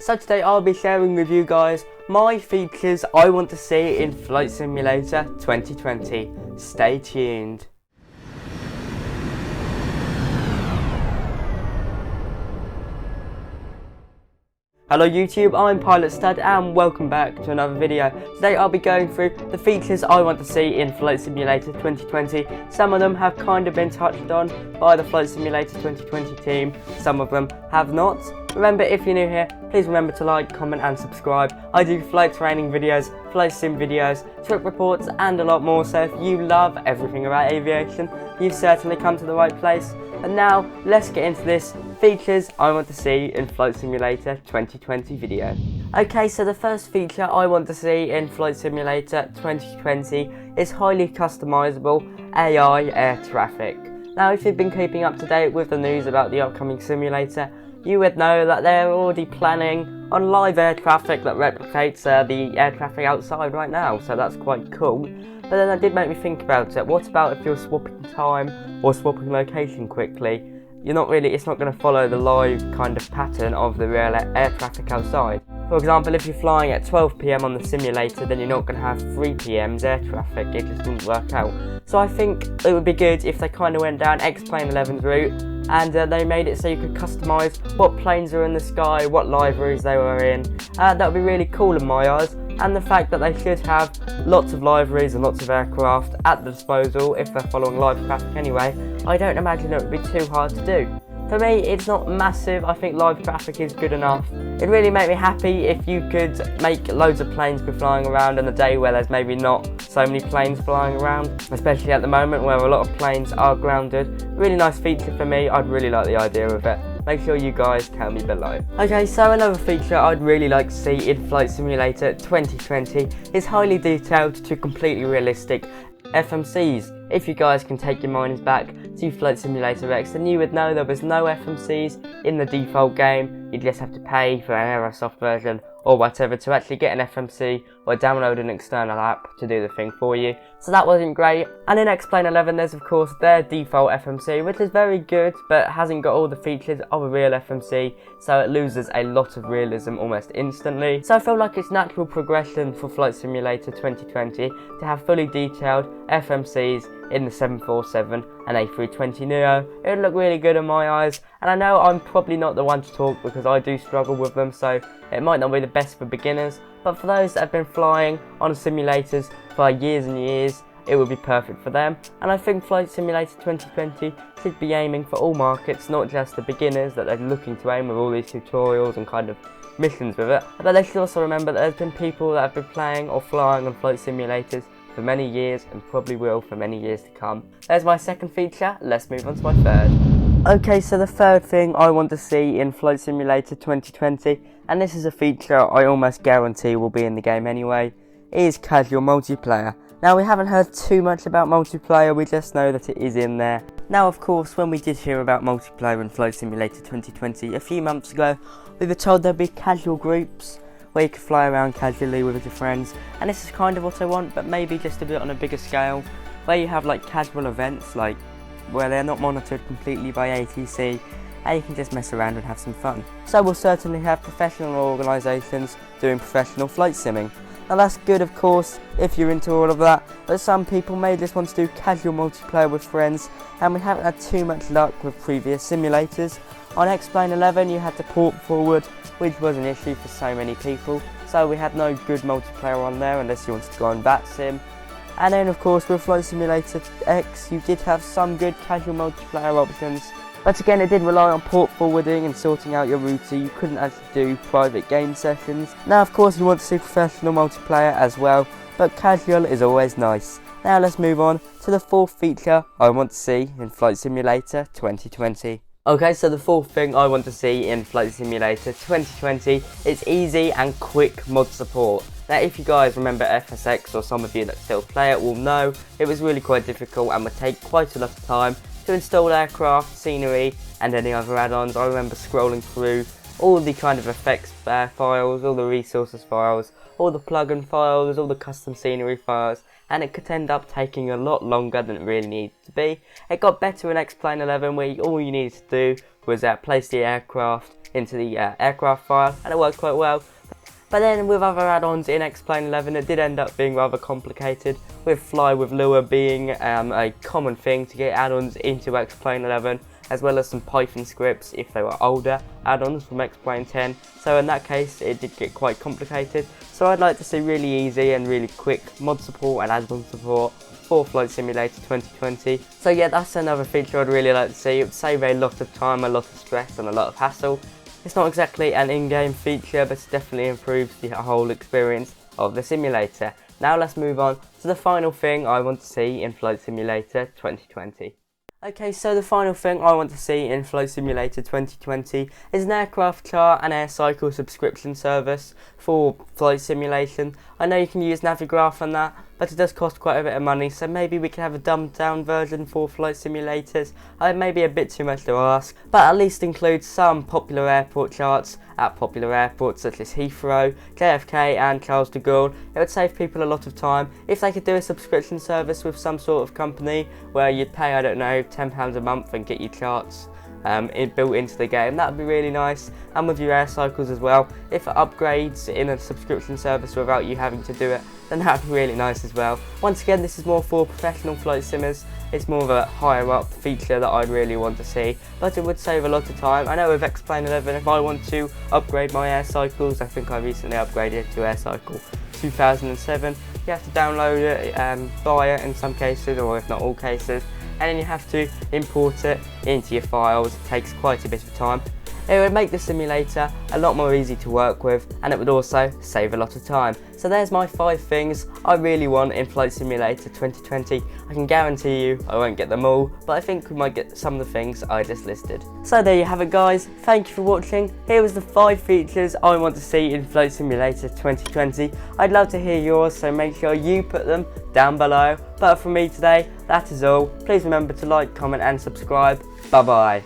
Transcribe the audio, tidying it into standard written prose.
So today I'll be sharing with you guys my features I want to see in Flight Simulator 2020. Stay tuned. Hello YouTube, I'm Pilot Stud and welcome back to another video. Today I'll be going through the features I want to see in Flight Simulator 2020. Some of them have kind of been touched on by the Flight Simulator 2020 team, some of them have not. Remember, if you're new here, please remember to like, comment and subscribe. I do flight training videos, flight sim videos, trip reports and a lot more, so if you love everything about aviation, you've certainly come to the right place. And now, let's get into this features I want to see in Flight Simulator 2020 video. Okay, so the first feature I want to see in Flight Simulator 2020 is highly customizable AI air traffic. Now, if you've been keeping up to date with the news about the upcoming simulator, you would know that they're already planning on live air traffic that replicates the air traffic outside right now, so that's quite cool. But then that did make me think about it. What about if you're swapping time or swapping location quickly? It's not going to follow the live kind of pattern of the real air traffic outside. For example, if you're flying at 12 PM on the simulator, then you're not going to have 3 PM's air traffic. It just wouldn't work out. So I think it would be good if they kind of went down X-Plane 11's route and they made it so you could customise what planes are in the sky, what liveries they were in. That would be really cool in my eyes. And the fact that they should have lots of liveries and lots of aircraft at the disposal if they're following live traffic anyway, I don't imagine it would be too hard to do. For me, it's not massive. I think live traffic is good enough. It'd really make me happy if you could make loads of planes be flying around on a day where there's maybe not so many planes flying around, especially at the moment where a lot of planes are grounded. Really nice feature for me. I'd really like the idea of it. Make sure you guys tell me below. Okay, so another feature I'd really like to see in Flight Simulator 2020 is highly detailed to completely realistic FMCs. If you guys can take your minds back to Flight Simulator X, then you would know there was no FMCs in the default game. You just have to pay for an Aerosoft version or whatever to actually get an FMC or download an external app to do the thing for you. So that wasn't great. And in X-Plane 11 there's of course their default FMC, which is very good but hasn't got all the features of a real FMC, so it loses a lot of realism almost instantly. So I feel like it's natural progression for Flight Simulator 2020 to have fully detailed FMCs in the 747 and A320neo. It would look really good in my eyes, and I know I'm probably not the one to talk because I do struggle with them, so it might not be the best for beginners, but for those that have been flying on simulators for years and years, it would be perfect for them. And I think Flight Simulator 2020 should be aiming for all markets, not just the beginners that they're looking to aim with all these tutorials and kind of missions with it, but they should also remember that there's been people that have been playing or flying on flight simulators for many years and probably will for many years to come. There's my second feature, let's move on to my third. Okay, so the third thing I want to see in Flight Simulator 2020, and this is a feature I almost guarantee will be in the game anyway, is casual multiplayer. Now, we haven't heard too much about multiplayer, we just know that it is in there. Now, of course, when we did hear about multiplayer in Flight Simulator 2020 a few months ago, we were told there'd be casual groups where you could fly around casually with your friends, and this is kind of what I want, but maybe just a bit on a bigger scale, where you have like casual events, like where they're not monitored completely by ATC, and you can just mess around and have some fun. So we'll certainly have professional organisations doing professional flight simming. Now that's good of course if you're into all of that, but some people may just want to do casual multiplayer with friends, and we haven't had too much luck with previous simulators. On X-Plane 11 you had to port forward, which was an issue for so many people, so we had no good multiplayer on there unless you wanted to go on that sim. And then of course with Flight Simulator X you did have some good casual multiplayer options, but again it did rely on port forwarding and sorting out your router. You couldn't actually do private game sessions. Now of course you want to see professional multiplayer as well, but casual is always nice. Now let's move on to the fourth feature I want to see in Flight Simulator 2020. Okay, so the fourth thing I want to see in Flight Simulator 2020 is easy and quick mod support. Now if you guys remember FSX, or some of you that still play it will know, it was really quite difficult and would take quite a lot of time to install aircraft, scenery and any other add-ons. I remember scrolling through all the kind of effects files, all the resources files, all the plugin files, all the custom scenery files, and it could end up taking a lot longer than it really needed to be. It got better in X-Plane 11 where all you needed to do was place the aircraft into the aircraft file, and it worked quite well. But then with other add-ons in Explain 11, it did end up being rather complicated, with Fly with Lua being a common thing to get add-ons into Explain 11, as well as some Python scripts if they were older add-ons from Explain 10. So in that case, it did get quite complicated. So I'd like to see really easy and really quick mod support and add-on support for Flight Simulator 2020. So yeah, that's another feature I'd really like to see. It would save a lot of time, a lot of stress and a lot of hassle. It's not exactly an in-game feature, but it definitely improves the whole experience of the simulator. Now let's move on to the final thing I want to see in Flight Simulator 2020. Okay, so the final thing I want to see in Flight Simulator 2020 is an aircraft chart and air cycle subscription service for flight simulation. I know you can use Navigraph on that, but it does cost quite a bit of money, so maybe we can have a dumbed down version for flight simulators. It may be a bit too much to ask, but at least include some popular airport charts at popular airports such as Heathrow, JFK and Charles de Gaulle. It would save people a lot of time if they could do a subscription service with some sort of company where you'd pay, I don't know, £10 a month and get your charts built into the game. That would be really nice. And with your air cycles as well, if it upgrades in a subscription service without you having to do it, then that would be really nice as well. Once again, this is more for professional flight simmers. It's more of a higher up feature that I'd really want to see, but it would save a lot of time. I know with Explain 11, if I want to upgrade my air cycles, I think I recently upgraded to air cycle 2007, you have to download it, buy it in some cases, or if not all cases, and then you have to import it into your files. It takes quite a bit of time. It would make the simulator a lot more easy to work with, and it would also save a lot of time. So there's my 5 things I really want in Flight Simulator 2020. I can guarantee you I won't get them all, but I think we might get some of the things I just listed. So there you have it, guys. Thank you for watching. Here was the 5 features I want to see in Flight Simulator 2020. I'd love to hear yours, so make sure you put them down below. But for me today, that is all. Please remember to like, comment and subscribe. Bye bye.